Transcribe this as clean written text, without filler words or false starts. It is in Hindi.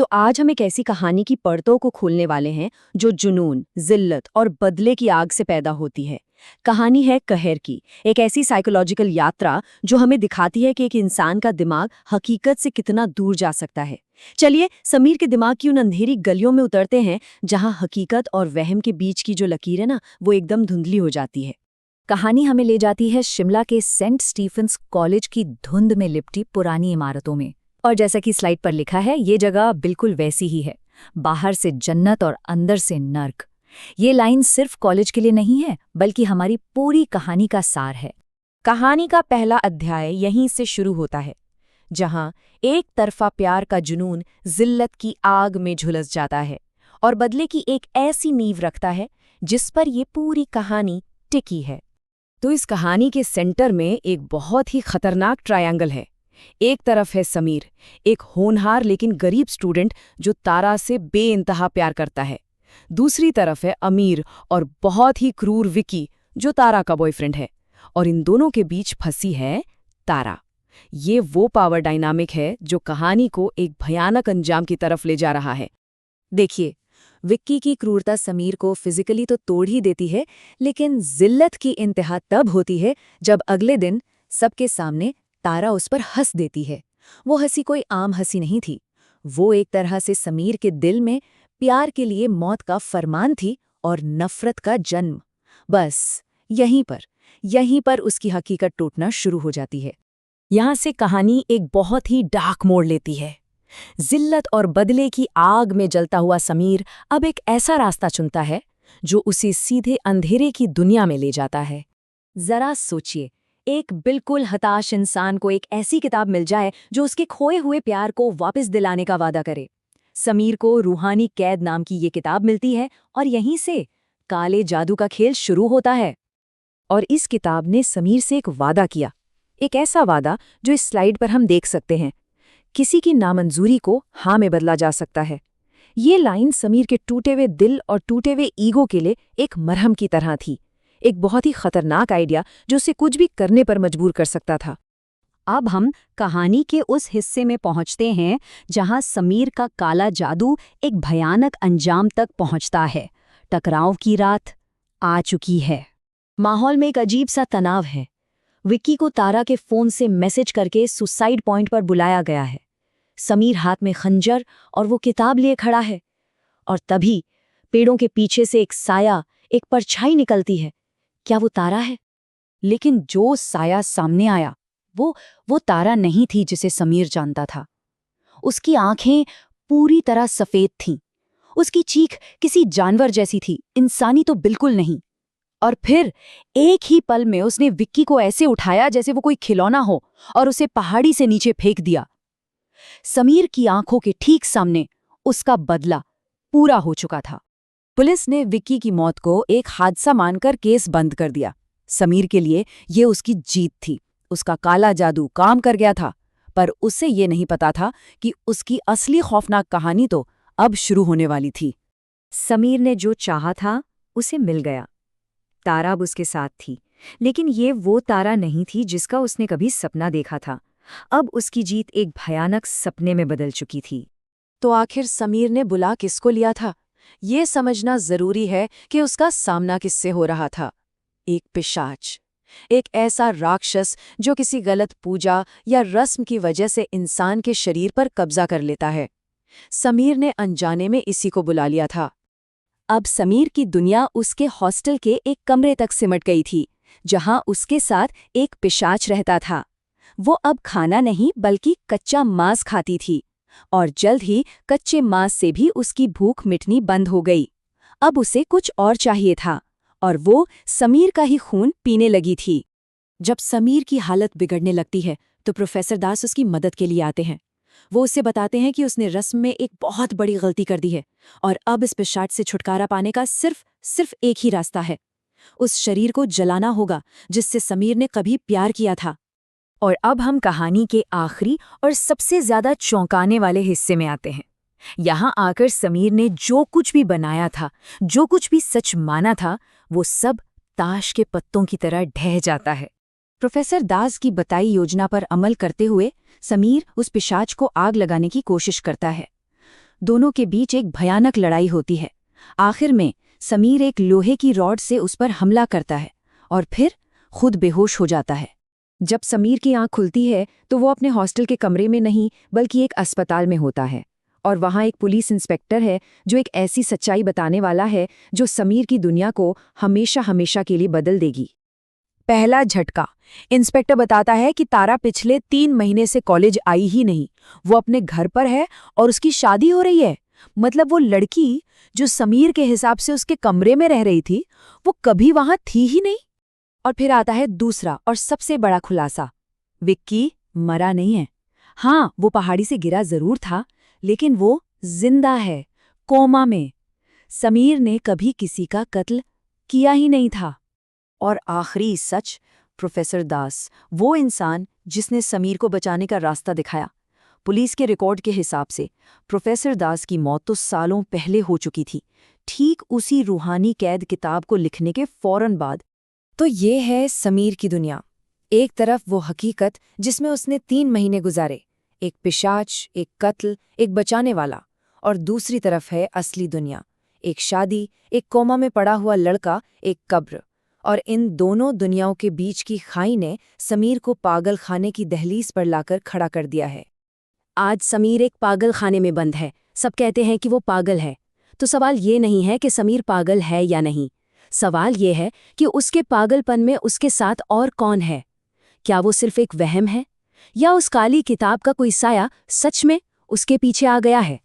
तो आज हम एक ऐसी कहानी की परतों को खोलने वाले हैं जो जुनून, जिल्लत और बदले की आग से पैदा होती है। कहानी है कहर की, एक ऐसी साइकोलॉजिकल यात्रा जो हमें दिखाती है कि एक इंसान का दिमाग हकीकत से कितना दूर जा सकता है। चलिए समीर के दिमाग की उन अंधेरी गलियों में उतरते हैं जहां हकीकत और वहम के बीच की जो लकीर है ना, वो एकदम धुंधली हो जाती है। कहानी हमें ले जाती है शिमला के सेंट स्टीफेंस कॉलेज की धुंध में लिपटी पुरानी इमारतों में। और जैसा कि स्लाइड पर लिखा है, ये जगह बिल्कुल वैसी ही है, बाहर से जन्नत और अंदर से नर्क। ये लाइन सिर्फ कॉलेज के लिए नहीं है, बल्कि हमारी पूरी कहानी का सार है। कहानी का पहला अध्याय यहीं से शुरू होता है, जहां एक तरफा प्यार का जुनून जिल्लत की आग में झुलस जाता है और बदले की एक ऐसी नींव रखता है जिस पर ये पूरी कहानी टिकी है। तो इस कहानी के सेंटर में एक बहुत ही खतरनाक ट्रायंगल है। एक तरफ है समीर, एक होनहार लेकिन गरीब स्टूडेंट जो तारा से बेइंतहा प्यार करता है। दूसरी तरफ है अमीर और बहुत ही क्रूर विकी, जो तारा का बॉयफ्रेंड है। और इन दोनों के बीच फंसी है तारा। ये वो पावर डायनामिक है जो कहानी को एक भयानक अंजाम की तरफ ले जा रहा है। देखिए, विक्की की क्रूरता समीर को फिजिकली तो तोड़ ही देती है, लेकिन जिल्लत की इंतहा तब होती है जब अगले दिन सबके सामने तारा उस पर हंस देती है। वो हंसी कोई आम हंसी नहीं थी, वो एक तरह से समीर के दिल में प्यार के लिए मौत का फरमान थी और नफरत का जन्म। बस यहीं पर उसकी हकीकत टूटना शुरू हो जाती है। यहाँ से कहानी एक बहुत ही डार्क मोड़ लेती है। जिल्लत और बदले की आग में जलता हुआ समीर अब एक ऐसा रास्ता चुनता है जो उसे सीधे अंधेरे की दुनिया में ले जाता है। जरा सोचिए, एक बिल्कुल हताश इंसान को एक ऐसी किताब मिल जाए जो उसके खोए हुए प्यार को वापस दिलाने का वादा करे। समीर को रूहानी कैद नाम की ये किताब मिलती है और यहीं से काले जादू का खेल शुरू होता है। और इस किताब ने समीर से एक वादा किया, एक ऐसा वादा जो इस स्लाइड पर हम देख सकते हैं। किसी की नामंजूरी को हाँ में बदला जा सकता है। ये लाइन समीर के टूटे हुए दिल और टूटे हुए ईगो के लिए एक मरहम की तरह थी, एक बहुत ही खतरनाक आइडिया जो उसे कुछ भी करने पर मजबूर कर सकता था। अब हम कहानी के उस हिस्से में पहुंचते हैं जहां समीर का काला जादू एक भयानक अंजाम तक पहुंचता है। टकराव की रात आ चुकी है। माहौल में एक अजीब सा तनाव है। विक्की को तारा के फोन से मैसेज करके सुसाइड पॉइंट पर बुलाया गया है। समीर हाथ में खंजर और वो किताब लिए खड़ा है। और तभी पेड़ों के पीछे से एक साया, एक परछाई निकलती है। क्या वो तारा है? लेकिन जो साया सामने आया वो तारा नहीं थी जिसे समीर जानता था। उसकी आंखें पूरी तरह सफेद थीं। उसकी चीख किसी जानवर जैसी थी, इंसानी तो बिल्कुल नहीं। और फिर एक ही पल में उसने विक्की को ऐसे उठाया जैसे वो कोई खिलौना हो और उसे पहाड़ी से नीचे फेंक दिया। समीर की आंखों के ठीक सामने उसका बदला पूरा हो चुका था। पुलिस ने विक्की की मौत को एक हादसा मानकर केस बंद कर दिया। समीर के लिए ये उसकी जीत थी। उसका काला जादू काम कर गया था, पर उसे ये नहीं पता था कि उसकी असली खौफनाक कहानी तो अब शुरू होने वाली थी। समीर ने जो चाहा था उसे मिल गया। तारा अब उसके साथ थी, लेकिन ये वो तारा नहीं थी जिसका उसने कभी सपना देखा था। अब उसकी जीत एक भयानक सपने में बदल चुकी थी। तो आखिर समीर ने बुला किसको लिया था? ये समझना जरूरी है कि उसका सामना किससे हो रहा था। एक पिशाच, एक ऐसा राक्षस जो किसी गलत पूजा या रस्म की वजह से इंसान के शरीर पर कब्जा कर लेता है। समीर ने अनजाने में इसी को बुला लिया था। अब समीर की दुनिया उसके हॉस्टल के एक कमरे तक सिमट गई थी, जहां उसके साथ एक पिशाच रहता था। वो अब खाना नहीं बल्कि कच्चा मांस खाती थी, और जल्द ही कच्चे मांस से भी उसकी भूख मिटनी बंद हो गई। अब उसे कुछ और चाहिए था, और वो समीर का ही खून पीने लगी थी। जब समीर की हालत बिगड़ने लगती है तो प्रोफेसर दास उसकी मदद के लिए आते हैं। वो उसे बताते हैं कि उसने रस्म में एक बहुत बड़ी गलती कर दी है और अब इस पिशाच से छुटकारा पाने का सिर्फ एक ही रास्ता है। उस शरीर को जलाना होगा जिससे समीर ने कभी प्यार किया था। और अब हम कहानी के आखिरी और सबसे ज्यादा चौंकाने वाले हिस्से में आते हैं। यहाँ आकर समीर ने जो कुछ भी बनाया था, जो कुछ भी सच माना था, वो सब ताश के पत्तों की तरह ढह जाता है। प्रोफेसर दास की बताई योजना पर अमल करते हुए समीर उस पिशाच को आग लगाने की कोशिश करता है। दोनों के बीच एक भयानक लड़ाई होती है। आखिर में समीर एक लोहे की रॉड से उस पर हमला करता है और फिर खुद बेहोश हो जाता है। जब समीर की आंख खुलती है तो वो अपने हॉस्टल के कमरे में नहीं बल्कि एक अस्पताल में होता है, और वहाँ एक पुलिस इंस्पेक्टर है जो एक ऐसी सच्चाई बताने वाला है जो समीर की दुनिया को हमेशा हमेशा के लिए बदल देगी। पहला झटका। इंस्पेक्टर बताता है कि तारा पिछले 3 महीने से कॉलेज आई ही नहीं, वो अपने घर पर है और उसकी शादी हो रही है। मतलब वो लड़की जो समीर के हिसाब से उसके कमरे में रह रही थी, वो कभी वहां थी ही नहीं। और फिर आता है दूसरा और सबसे बड़ा खुलासा। विक्की मरा नहीं है। हाँ, वो पहाड़ी से गिरा जरूर था, लेकिन वो जिंदा है, कोमा में। समीर ने कभी किसी का कत्ल किया ही नहीं था। और आखिरी सच, प्रोफेसर दास, वो इंसान जिसने समीर को बचाने का रास्ता दिखाया। पुलिस के रिकॉर्ड के हिसाब से प्रोफेसर दास की मौत तो सालों पहले हो चुकी थी, ठीक उसी रूहानी कैद किताब को लिखने के फौरन बाद। तो ये है समीर की दुनिया। एक तरफ वो हकीकत जिसमें उसने 3 महीने गुजारे, एक पिशाच, एक कत्ल, एक बचाने वाला। और दूसरी तरफ है असली दुनिया, एक शादी, एक कोमा में पड़ा हुआ लड़का, एक कब्र। और इन दोनों दुनियाओं के बीच की खाई ने समीर को पागल खाने की दहलीज पर लाकर खड़ा कर दिया है। आज समीर एक पागल खाने में बंद है। सब कहते हैं कि वो पागल है। तो सवाल ये नहीं है कि समीर पागल है या नहीं। सवाल ये है कि उसके पागलपन में उसके साथ और कौन है। क्या वो सिर्फ एक वहम है, या उस काली किताब का कोई साया सच में उसके पीछे आ गया है।